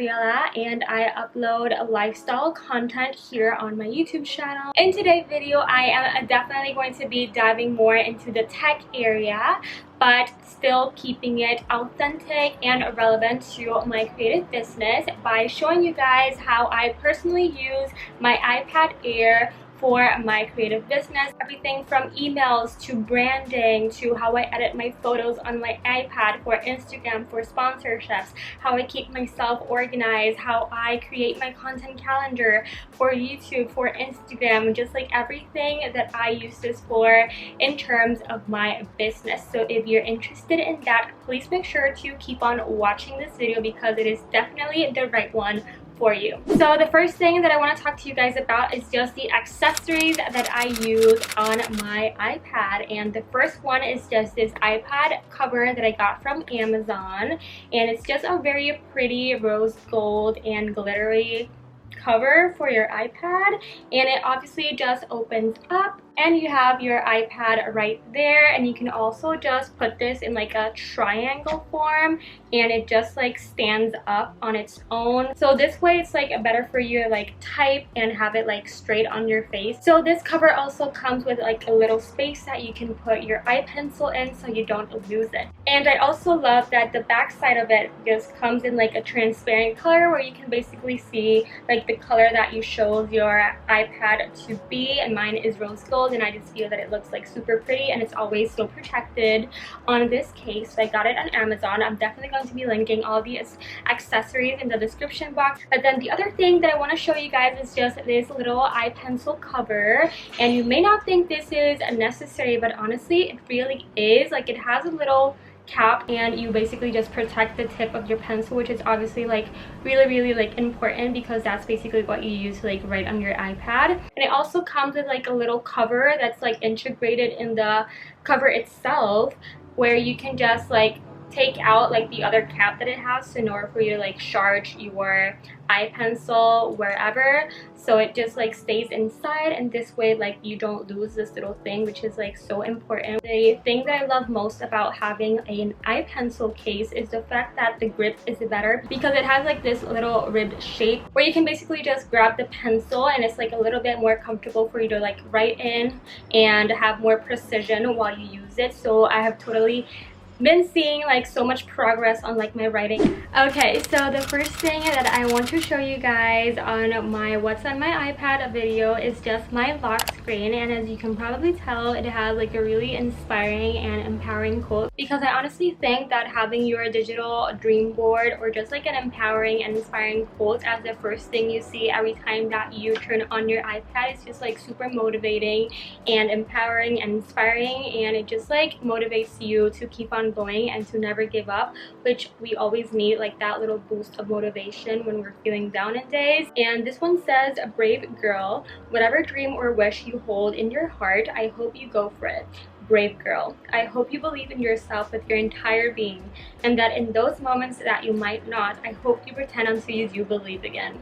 Gabriela and I upload lifestyle content here on my YouTube channel. In today's video, I am definitely going to be diving more into the tech area, but still keeping it authentic and relevant to my creative business by showing you guys how I personally use my iPad Air for my creative business. Everything from emails to branding to how I edit my photos on my iPad for Instagram, for sponsorships, how I keep myself organized, how I create my content calendar for YouTube, for Instagram, just like everything that I use this for in terms of my business. So if you're interested in that, please make sure to keep on watching this video because it is definitely the right one for you. So the first thing that I want to talk to you guys about is just the accessories that I use on my iPad, and the first one is just this iPad cover that I got from Amazon, and it's just a very pretty rose gold and glittery cover for your iPad, and it obviously just opens up and you have your iPad right there, and you can also just put this in like a triangle form and it just like stands up on its own. So this way it's like better for you to like type and have it like straight on your face. So this cover also comes with like a little space that you can put your eye pencil in so you don't lose it. And I also love that the back side of it just comes in like a transparent color where you can basically see like the color that you chose your iPad to be, and mine is rose gold, and I just feel that it looks like super pretty and it's always so protected on this case. So I got it on Amazon. I'm definitely going to be linking all these accessories in the description box. But then the other thing that I want to show you guys is just this little eye pencil cover, and you may not think this is necessary, but honestly it really is. Like, it has a little cap and you basically just protect the tip of your pencil, which is obviously like really like important because that's basically what you use to like write on your iPad. And it also comes with like a little cover that's like integrated in the cover itself, where you can just like take out like the other cap that it has in order for you to like charge your eye pencil wherever, so it just like stays inside, and this way like you don't lose this little thing, which is like so important. The thing that I love most about having an eye pencil case is the fact that the grip is better because it has like this little ribbed shape where you can basically just grab the pencil and it's like a little bit more comfortable for you to like write in and have more precision while you use it. So I have totally been seeing like so much progress on like my writing. Okay, so the first thing that I want to show you guys on my what's on my iPad video is just my lock screen, and as you can probably tell, it has like a really inspiring and empowering quote, because I honestly think that having your digital dream board or just like an empowering and inspiring quote as the first thing you see every time that you turn on your iPad is just like super motivating and empowering and inspiring, and it just like motivates you to keep on going and to never give up, which we always need like that little boost of motivation when we're feeling down in days. And this one says, "A brave girl, whatever dream or wish you hold in your heart, I hope you go for it. Brave girl, I hope you believe in yourself with your entire being, and that in those moments that you might not, I hope you pretend until you do believe again.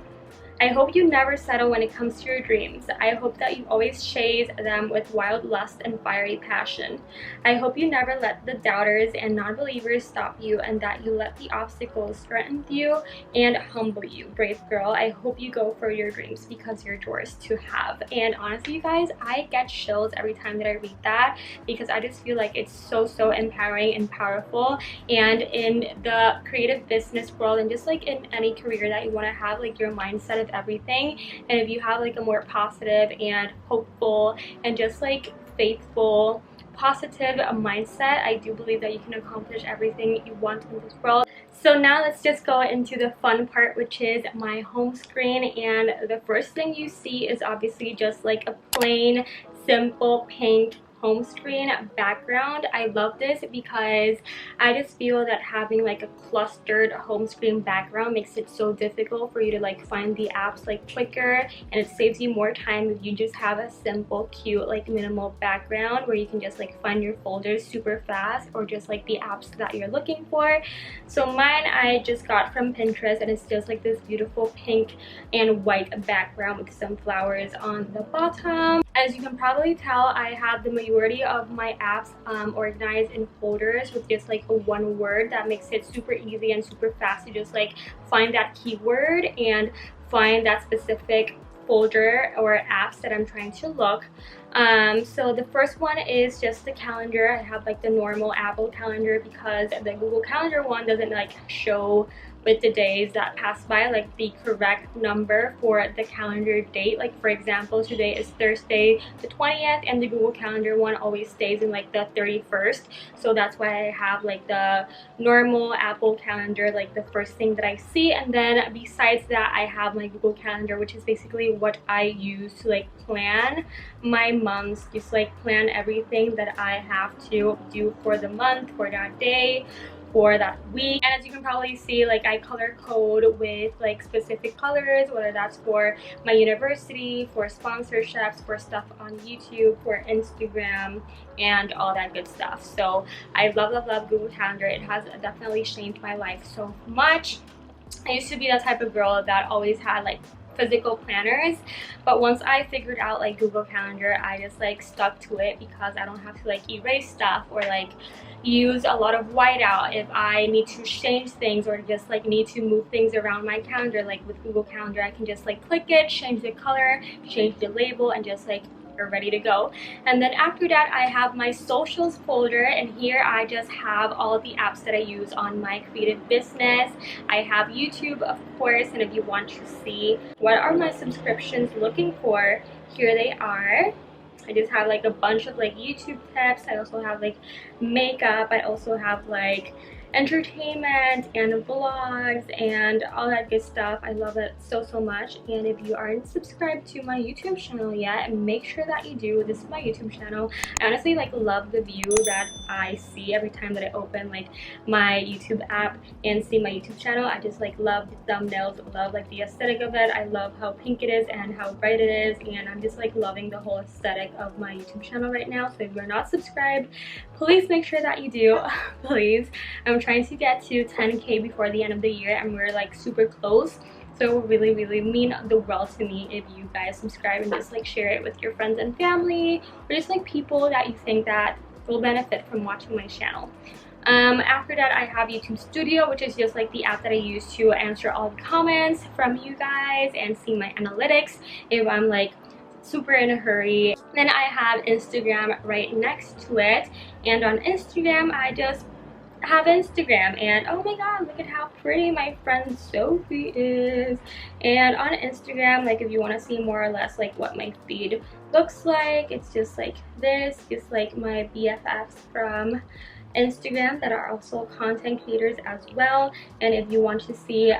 I hope you never settle when it comes to your dreams. I hope that you always chase them with wild lust and fiery passion. I hope you never let the doubters and non-believers stop you, and that you let the obstacles threaten you and humble you. Brave girl, I hope you go for your dreams because you're yours to have." And honestly, you guys, I get chills every time that I read that because I just feel like it's so empowering and powerful. And in the creative business world and just like in any career that you want to have, like your mindset of everything, and if you have like a more positive and hopeful and just like faithful positive mindset, I do believe that you can accomplish everything you want in this world. So now let's just go into the fun part, which is my home screen. And the first thing you see is obviously just like a plain simple pink home screen background. I love this because I just feel that having like a clustered home screen background makes it so difficult for you to like find the apps like quicker, and it saves you more time if you just have a simple, cute, like minimal background where you can just like find your folders super fast or just like the apps that you're looking for. So mine I just got from Pinterest, and it's just like this beautiful pink and white background with some flowers on the bottom. I As you can probably tell, I have the majority of my apps organized in folders with just like a one word. That makes it super easy and super fast to just like find that keyword and find that specific folder or apps that I'm trying to look. So the first one is just the calendar. I have like the normal Apple calendar because the Google Calendar one doesn't like show with the days that pass by like the correct number for the calendar date. Like for example, today is Thursday the 20th and the Google Calendar one always stays in like the 31st. So that's why I have like the normal Apple calendar, like the first thing that I see. And then besides that, I have my Google Calendar, which is basically what I use to like plan my months, just like plan everything that I have to do for the month, for that day, for that week. And as you can probably see, like I color code with like specific colors, whether that's for my university, for sponsorships, for stuff on YouTube, for Instagram, and all that good stuff. So I love Google Calendar. It has definitely changed my life so much. I used to be that type of girl that always had like physical planners, but once I figured out like Google Calendar, I just like stuck to it because I don't have to like erase stuff or like use a lot of whiteout if I need to change things or just like need to move things around my calendar. Like with Google Calendar, I can just like click it, change the color, change the label, and just like you're ready to go. And then after that, I have my socials folder, and here I just have all of the apps that I use on my creative business. I have YouTube, of course, and if you want to see what are my subscriptions looking for, here they are. I just have like a bunch of like YouTube tips. I also have like makeup. I also have like entertainment and vlogs and all that good stuff. I love it so much. And if you aren't subscribed to my YouTube channel yet, make sure that you do. This is my YouTube channel. I honestly like love the view that I see every time that I open like my YouTube app and see my YouTube channel. I just like love the thumbnails, love like the aesthetic of it. I love how pink it is and how bright it is, and I'm just like loving the whole aesthetic of my YouTube channel right now. So if you're not subscribed, please make sure that you do. Please. I'm trying to get to 10K before the end of the year, and we're like super close. So it will really mean the world to me if you guys subscribe and just like share it with your friends and family, or just like people that you think that will benefit from watching my channel. After that, I have YouTube Studio, which is just like the app that I use to answer all the comments from you guys and see my analytics if I'm like super in a hurry. Then I have Instagram right next to it, and on Instagram I just have Instagram, and oh my god, look at how pretty my friend Sophie is. And on Instagram, like if you want to see more or less like what my feed looks like, it's just like this, just like my BFFs from Instagram that are also content creators as well. And if you want to see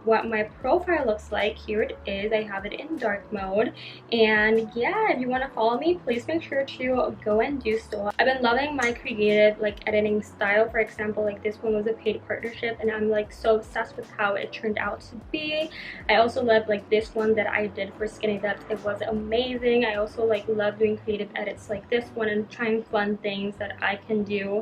what my profile looks like, here it is. I have it in dark mode, and yeah, if you want to follow me, please make sure to go and do so. I've been loving my creative like editing style. For example, like this one was a paid partnership, and I'm like so obsessed with how it turned out to be. I also love like this one that I did for Skinny Depth. It was amazing. I also like love doing creative edits like this one and trying fun things that I can do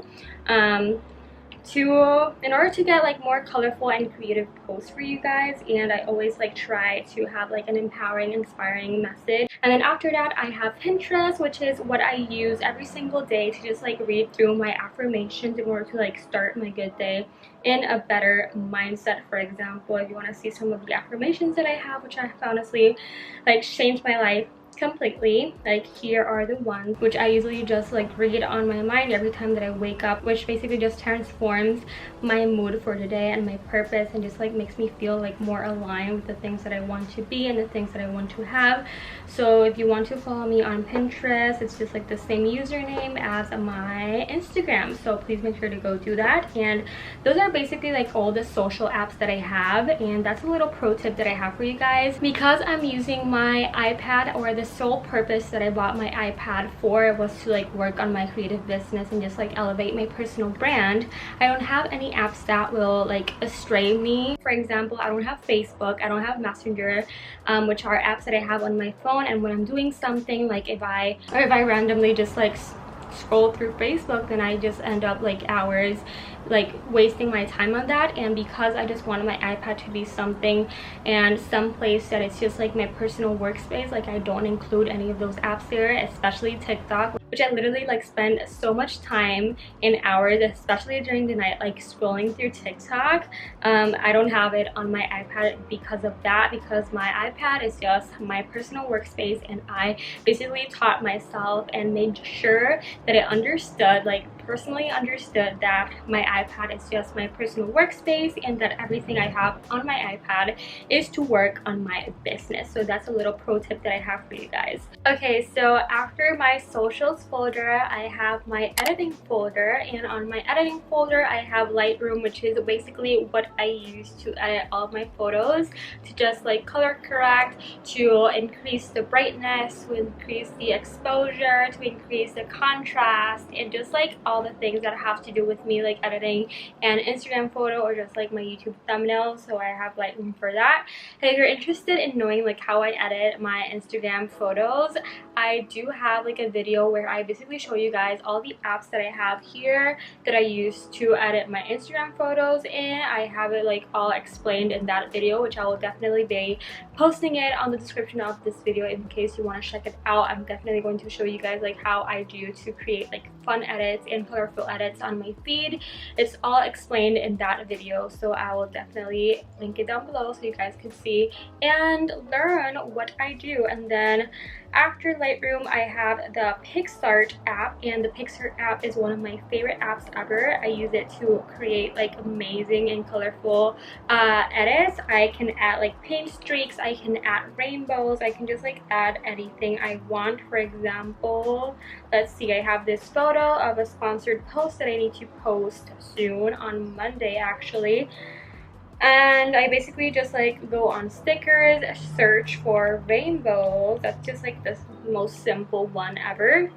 in order to get like more colorful and creative posts for you guys. And I always like try to have like an empowering, inspiring message. And then after that, I have Pinterest, which is what I use every single day to just like read through my affirmations in order to like start my good day in a better mindset. For example, if you want to see some of the affirmations that I have, which have honestly like changed my life completely, like here are the ones which I usually just like read on my mind every time that I wake up, which basically just transforms my mood for the day and my purpose, and just like makes me feel like more aligned with the things that I want to be and the things that I want to have. So if you want to follow me on Pinterest, it's just like the same username as my Instagram, so please make sure to go do that. And those are basically like all the social apps that I have, and that's a little pro tip that I have for you guys. Because I'm using my iPad, or the sole purpose that I bought my iPad for was to like work on my creative business and just like elevate my personal brand, I don't have any apps that will like astray me. For example, I don't have Facebook, I don't have Messenger, which are apps that I have on my phone. And when I'm doing something, like if I randomly just like scroll through Facebook, then I just end up like hours like wasting my time on that. And because I just wanted my iPad to be something and some place that it's just like my personal workspace, like I don't include any of those apps there, especially TikTok, which I literally like spend so much time in hours, especially during the night, like scrolling through TikTok. I don't have it on my iPad because of that, because my iPad is just my personal workspace, and I basically taught myself and made sure that I understood, like personally understood, that my iPad is just my personal workspace and that everything I have on my iPad is to work on my business. So that's a little pro tip that I have for you guys. Okay, so after my socials folder, I have my editing folder, and on my editing folder I have Lightroom, which is basically what I use to edit all of my photos, to just like color correct, to increase the brightness, to increase the exposure, to increase the contrast, and just like all the things that have to do with me like editing an Instagram photo or just like my YouTube thumbnail. So I have Lightroom for that. And if you're interested in knowing like how I edit my Instagram photos, I do have like a video where I basically show you guys all the apps that I have here that I use to edit my Instagram photos, and I have it like all explained in that video, which I will definitely be posting it on the description of this video in case you want to check it out. I'm definitely going to show you guys like how I do to create like fun edits and colorful edits on my feed. It's all explained in that video, so I will definitely link it down below so you guys can see and learn what I do. And then after Lightroom, I have the PicsArt app, and the PicsArt app is one of my favorite apps ever. I use it to create like amazing and colorful edits. I can add like paint streaks, I can add rainbows, I can just like add anything I want. For example, let's see, I have this photo of a sponsored post that I need to post soon on Monday actually. And I basically just like go on stickers, search for rainbows. That's just like the most simple one ever.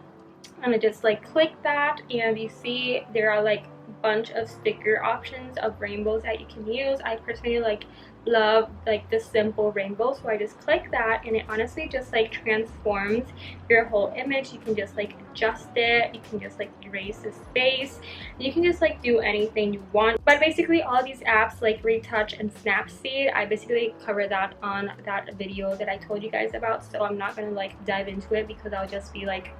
And I just like click that, and you see there are like a bunch of sticker options of rainbows that you can use. I personally like love like the simple rainbow, so I just click that, and it honestly just like transforms your whole image. You can just like adjust it, you can just like erase the space, you can just like do anything you want. But basically all these apps like Retouch and Snapseed, I basically cover that on that video that I told you guys about, so I'm not gonna like dive into it because I'll just be like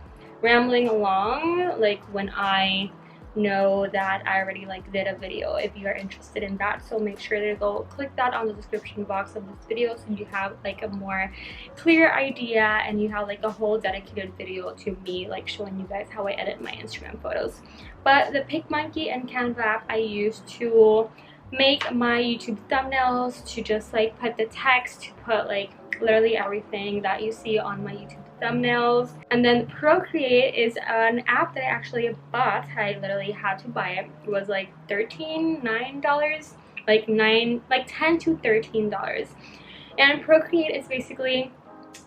rambling along like when I know that I already like did a video if you are interested in that. So make sure to go click that on the description box of this video so you have like a more clear idea and you have like a whole dedicated video to me like showing you guys how I edit my Instagram photos. But the PicMonkey and Canva app I use to make my YouTube thumbnails, to just like put the text, to put like literally everything that you see on my YouTube thumbnails. And then Procreate is an app that I actually bought. I literally had to buy it. It was like $9, like $10 to $13. And Procreate is basically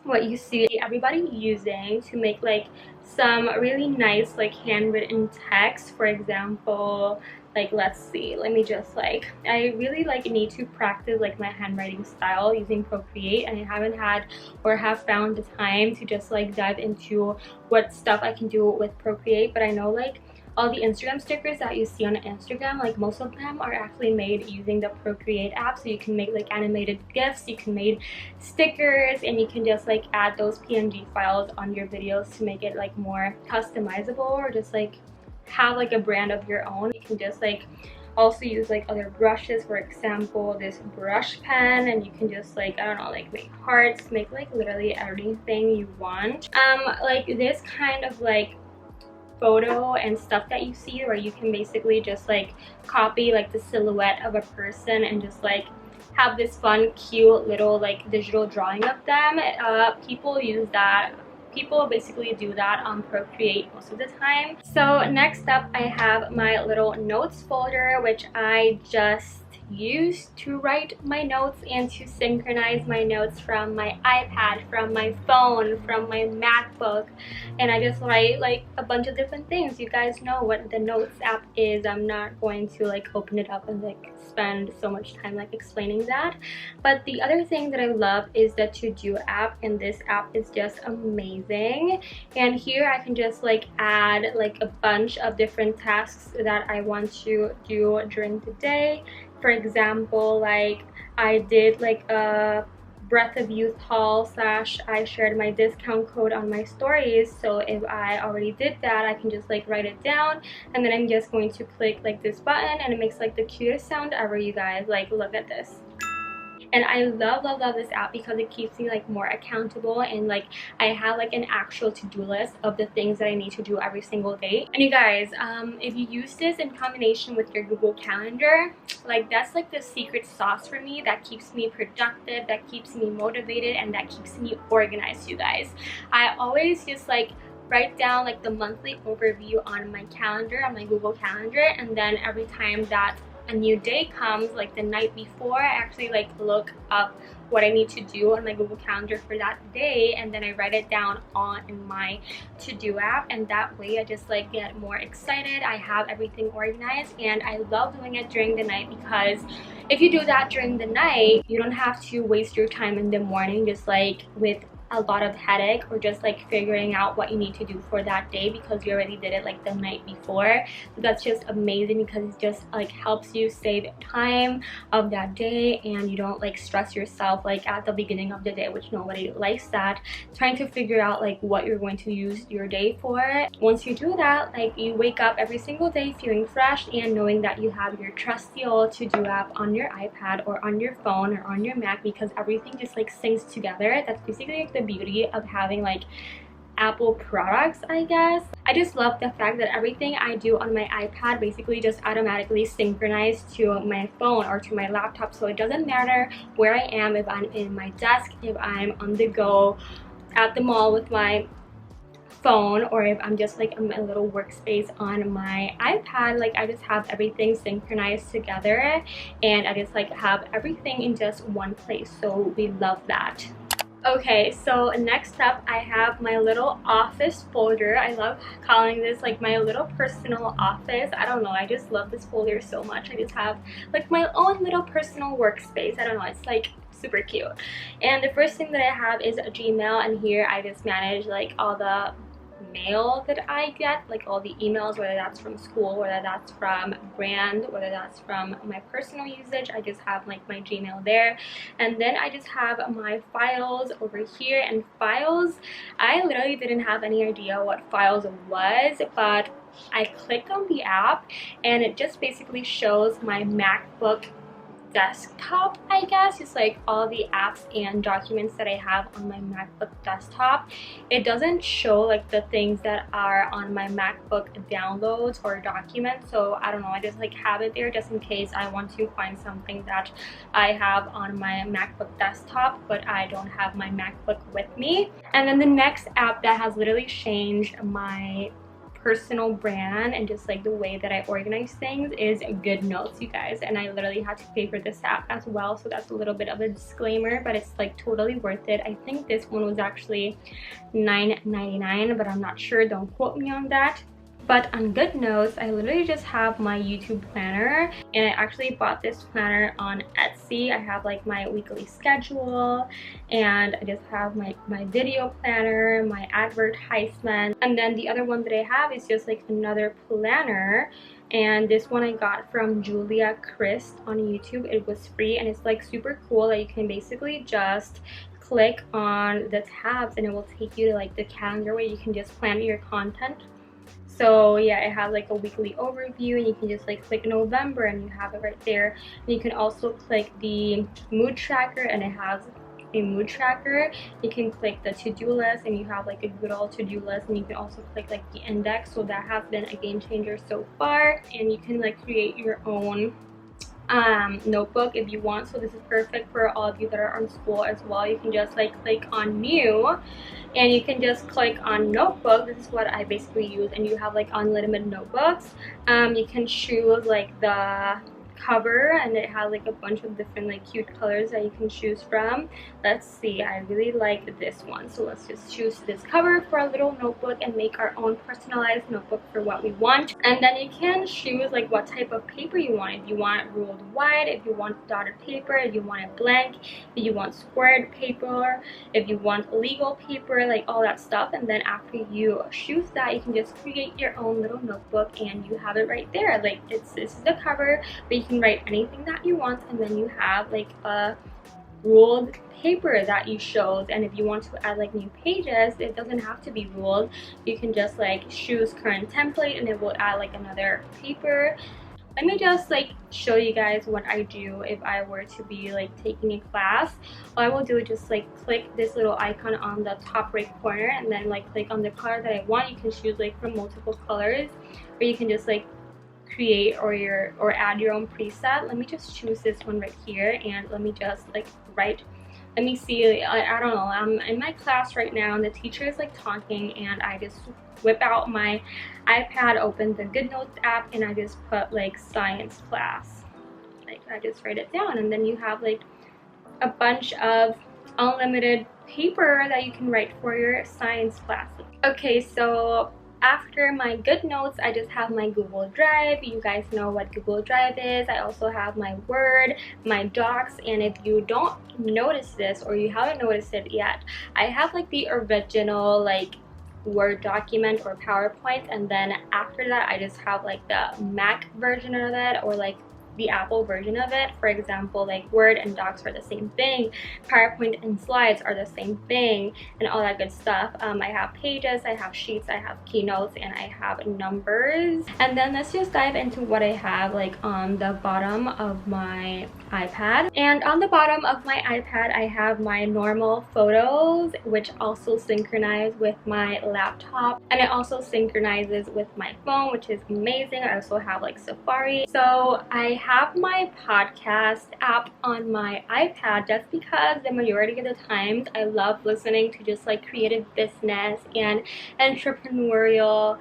what you see everybody using to make like some really nice like handwritten text. For example, like let's see, let me just like, I really like need to practice like my handwriting style using Procreate, and I haven't had or have found the time to just like dive into what stuff I can do with Procreate. But I know like all the Instagram stickers that you see on Instagram, like most of them are actually made using the Procreate app. So you can make like animated GIFs, you can make stickers, and you can just like add those PNG files on your videos to make it like more customizable, or just like have like a brand of your own. You can just like also use like other brushes, for example this brush pen, and you can just like, I don't know, like make hearts, make like literally everything you want. Like this kind of like photo and stuff that you see where you can basically just like copy like the silhouette of a person and just like have this fun cute little like digital drawing of them. People use that. People basically do that on Procreate most of the time. So next up I have my little notes folder, which I just use to write my notes and to synchronize my notes from my iPad, from my phone, from my MacBook, and I just write like a bunch of different things. You guys know what the Notes app is. I'm not going to like open it up and like spend so much time like explaining that. But the other thing that I love is the To-Do app, and this app is just amazing. And here I can just like add like a bunch of different tasks that I want to do during the day. For example, like I did like a Breath of Youth haul slash I shared my discount code on my stories. So if I already did that, I can just like write it down, and then I'm just going to click like this button, and it makes like the cutest sound ever, you guys. Like, look at this. And I love this app because it keeps me like more accountable, and like I have like an actual to-do list of the things that I need to do every single day. And you guys, if you use this in combination with your Google Calendar, like that's like the secret sauce for me that keeps me productive, that keeps me motivated, and that keeps me organized, you guys. I always just like write down like the monthly overview on my calendar, on my Google Calendar, and then every time that a new day comes, like the night before, I actually like look up what I need to do on my Google Calendar for that day, and then I write it down in my To-Do app, and that way I just like get more excited. I have everything organized, and I love doing it during the night because if you do that during the night, you don't have to waste your time in the morning just like with a lot of headache or just like figuring out what you need to do for that day, because you already did it like the night before. So that's just amazing because it just like helps you save time of that day, and you don't like stress yourself like at the beginning of the day, which nobody likes that, trying to figure out like what you're going to use your day for. Once you do that, like you wake up every single day feeling fresh and knowing that you have your trusty old To-Do app on your iPad or on your phone or on your Mac, because everything just like syncs together. That's basically like the beauty of having like Apple products, I guess. I just love the fact that everything I do on my iPad basically just automatically synchronizes to my phone or to my laptop, so it doesn't matter where I am, if I'm in my desk, if I'm on the go at the mall with my phone, or if I'm just like in a little workspace on my iPad. Like I just have everything synchronized together, and I just like have everything in just one place, so we love that. Okay, so next up I have my little office folder. I love calling this like my little personal office. I don't know, I just love this folder so much. I just have like my own little personal workspace. I don't know, it's like super cute. And the first thing that I have is a Gmail, and here I just manage like all the mail that I get, like all the emails, whether that's from school, whether that's from brand, whether that's from my personal usage. I just have like my Gmail there, and then I just have my files over here. And files, I literally didn't have any idea what files was, but I clicked on the app and it just basically shows my MacBook desktop, I guess. It's like all the apps and documents that I have on my MacBook desktop. It doesn't show like the things that are on my MacBook downloads or documents, so I don't know, I just like have it there just in case I want to find something that I have on my MacBook desktop but I don't have my MacBook with me. And then the next app that has literally changed my personal brand and just like the way that I organize things is Good Notes, you guys. And I literally had to pay for this app as well, so that's a little bit of a disclaimer, but it's like totally worth it. I think this one was actually $9.99, but I'm not sure, don't quote me on that. But on Good Notes, I literally just have my YouTube planner, and I actually bought this planner on Etsy. I have like my weekly schedule, and I just have my video planner, my advertisement, and then the other one that I have is just like another planner. And this one I got from Julia Christ on YouTube. It was free, and it's like super cool that you can basically just click on the tabs and it will take you to like the calendar where you can just plan your content. So yeah, it has like a weekly overview, and you can just like click November and you have it right there. And you can also click the mood tracker, and it has a mood tracker. You can click the to-do list, and you have like a good old to-do list, and you can also click like the index. So that has been a game changer so far. And you can like create your own notebook if you want, so this is perfect for all of you that are on school as well. You can just like click on new, and you can just click on notebook. This is what I basically use, and you have like unlimited notebooks. You can choose like the cover, and it has like a bunch of different like cute colors that you can choose from. Let's see, I really like this one, so let's just choose this cover for a little notebook and make our own personalized notebook for what we want. And then you can choose like what type of paper you want. If you want it ruled white, if you want dotted paper, if you want it blank, if you want squared paper, if you want legal paper, like all that stuff. And then after you choose that, you can just create your own little notebook and you have it right there. Like this is the cover, but you can write anything that you want, and then you have like a ruled paper that you chose. And if you want to add like new pages, it doesn't have to be ruled. You can just like choose current template and it will add like another paper. Let me just like show you guys what I do if I were to be like taking a class. All I will do is just like click this little icon on the top right corner and then like click on the color that I want. You can choose like from multiple colors, or you can just like create or add your own preset. Let me just choose this one right here, and let me just like write. Let me see, I don't know, I'm in my class right now and the teacher is like talking, and I just whip out my iPad, open the Good Notes app, and I just put like science class. Like I just write it down, and then you have like a bunch of unlimited paper that you can write for your science class. Okay, so after my Good Notes, I just have my Google Drive. You guys know what Google Drive is. I also have my Word, my Docs, and if you don't notice this or you haven't noticed it yet, I have like the original like Word document or PowerPoint, and then after that I just have like the Mac version of it or like the Apple version of it. For example, like Word and Docs are the same thing, PowerPoint and slides are the same thing, and all that good stuff. I have pages, I have sheets, I have keynotes, and I have numbers. And then let's just dive into what I have like on the bottom of my iPad. And on the bottom of my iPad, I have my normal photos, which also synchronize with my laptop, and it also synchronizes with my phone, which is amazing. I also have like Safari. So I have my podcast app on my iPad just because the majority of the times I love listening to just like creative business and entrepreneurial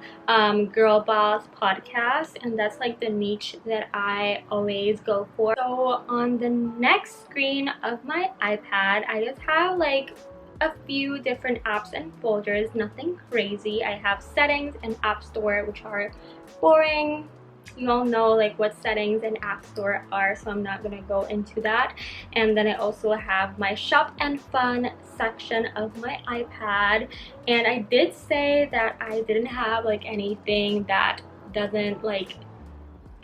girl boss podcasts, and that's like the niche that I always go for. So on the next screen of my iPad, I just have like a few different apps and folders, nothing crazy. I have settings and app store, which are boring. You all know like what settings and app store are, so I'm not gonna go into that. And then I also have my shop and fun section of my iPad, and I did say that I didn't have like anything that doesn't like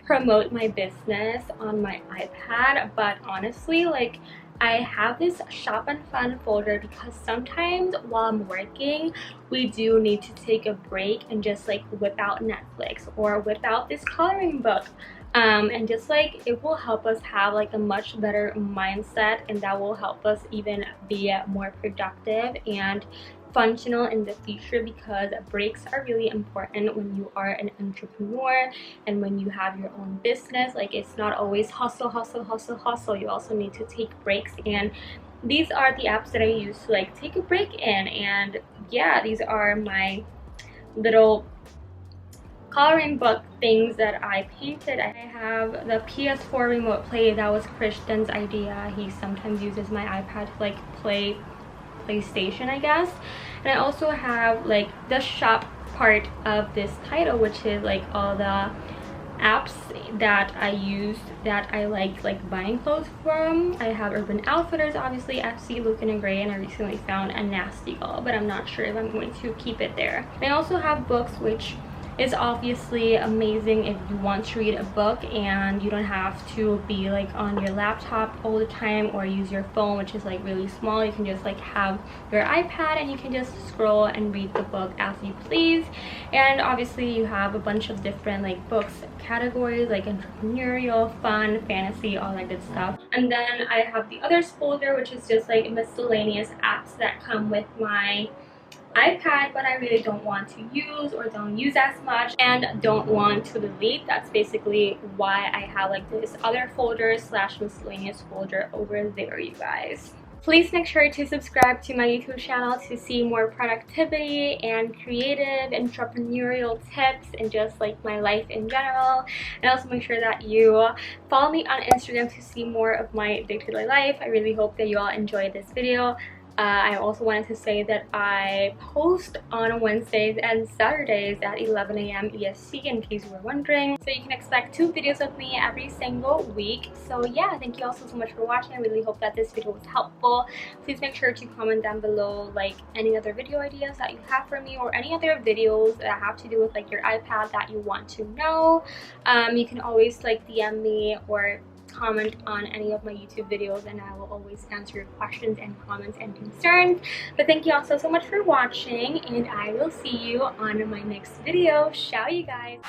promote my business on my iPad, but honestly like I have this shop and fun folder because sometimes while I'm working, we do need to take a break and just like whip out Netflix or whip out this coloring book, and just like it will help us have like a much better mindset, and that will help us even be more productive and functional in the future, because breaks are really important when you are an entrepreneur and when you have your own business. Like it's not always hustle hustle hustle hustle. You also need to take breaks, and these are the apps that I use to like take a break in. And yeah, these are my little coloring book things that I painted. I have the PS4 remote play. That was Christian's idea. He sometimes uses my iPad to like play PlayStation, I guess. And I also have like the shop part of this title, which is like all the apps that I use that I like buying clothes from. I have Urban Outfitters, obviously, FC, Lucan and Gray, and I recently found a Nasty Girl, but I'm not sure if I'm going to keep it there. I also have books, which is obviously amazing if you want to read a book and you don't have to be like on your laptop all the time or use your phone, which is like really small. You can just like have your iPad and you can just scroll and read the book as you please. And obviously you have a bunch of different like books categories, like entrepreneurial, fun, fantasy, all that good stuff. And then I have the others folder, which is just like miscellaneous apps that come with my iPad but I really don't want to use or don't use as much and don't want to delete. That's basically why I have like this other folder slash miscellaneous folder over there, you guys. Please make sure to subscribe to my YouTube channel to see more productivity and creative entrepreneurial tips and just like my life in general. And also make sure that you follow me on Instagram to see more of my day-to-day life. I really hope that you all enjoyed this video. I also wanted to say that I post on Wednesdays and Saturdays at 11 a.m. EST in case you were wondering. So you can expect 2 videos of me every single week. So yeah, thank you all so much for watching. I really hope that this video was helpful. Please make sure to comment down below like any other video ideas that you have for me or any other videos that have to do with like your iPad that you want to know. You can always like DM me or comment on any of my YouTube videos and I will always answer your questions and comments and concerns. But thank you all so much for watching and I will see you on my next video. Ciao you guys.